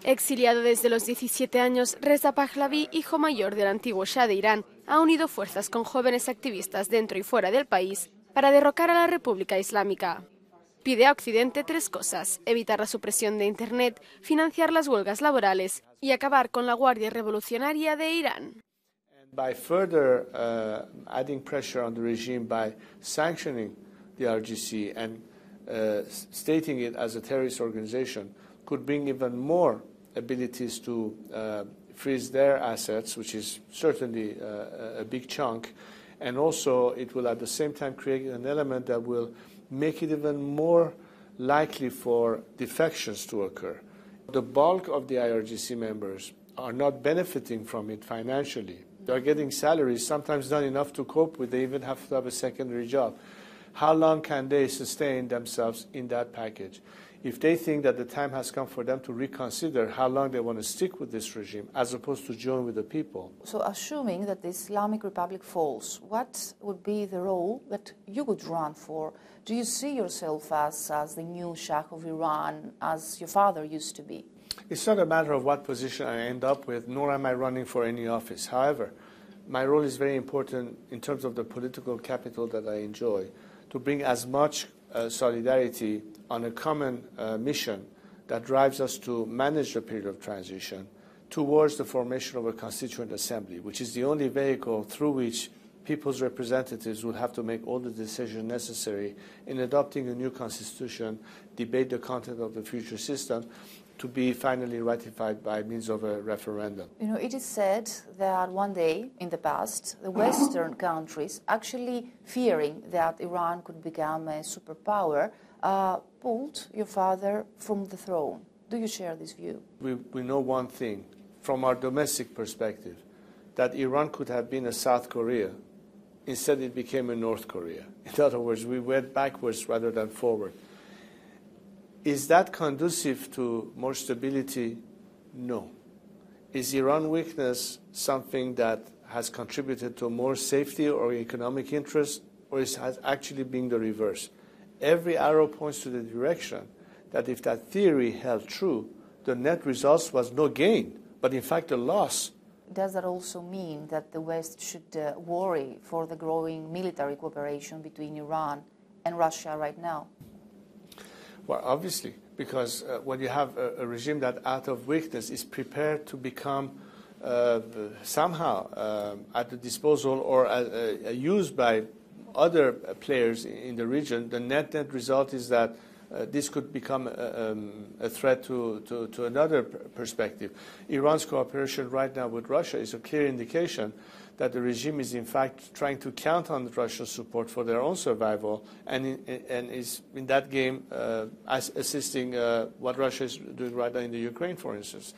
Exiliado desde los 17 años, Reza Pahlavi, hijo mayor del antiguo Sha de Irán, ha unido fuerzas con jóvenes activistas dentro y fuera del país para derrocar a la República Islámica. Pide a Occidente tres cosas: evitar la supresión de Internet, financiar las huelgas laborales y acabar con la Guardia Revolucionaria de Irán. By further adding pressure on the regime by sanctioning the RGC and stating it as a terrorist organization could bring even more abilities to freeze their assets, which is certainly a big chunk, and also it will at the same time create an element that will make it even more likely for defections to occur. The bulk of the IRGC members are not benefiting from it financially. They are getting salaries, sometimes not enough to cope with. They even have to have a secondary job. How long can they sustain themselves in that package? If they think that the time has come for them to reconsider how long they want to stick with this regime, as opposed to join with the people. So assuming that the Islamic Republic falls, what would be the role that you would run for? Do you see yourself as the new Shah of Iran, as your father used to be? It's not a matter of what position I end up with, nor am I running for any office. However, my role is very important in terms of the political capital that I enjoy, to bring as much solidarity on a common mission that drives us to manage the period of transition towards the formation of a constituent assembly, which is the only vehicle through which people's representatives will have to make all the decisions necessary in adopting a new constitution, debate the content of the future system, to be finally ratified by means of a referendum. You know, it is said that one day in the past, the Western countries, actually fearing that Iran could become a superpower, pulled your father from the throne. Do you share this view? We know one thing, from our domestic perspective, that Iran could have been a South Korea. Instead, it became a North Korea. In other words, we went backwards rather than forward. Is that conducive to more stability? No. Is Iran weakness something that has contributed to more safety or economic interest, or has actually been the reverse? Every arrow points to the direction that if that theory held true, the net result was no gain, but in fact a loss. Does that also mean that the West should worry for the growing military cooperation between Iran and Russia right now? Well, obviously, because when you have a regime that out of weakness is prepared to become somehow at the disposal or used by other players in the region, the net result is that this could become a threat to another perspective. Iran's cooperation right now with Russia is a clear indication that the regime is in fact trying to count on Russia's support for their own survival, and is in that game assisting what Russia is doing right now in the Ukraine, for instance.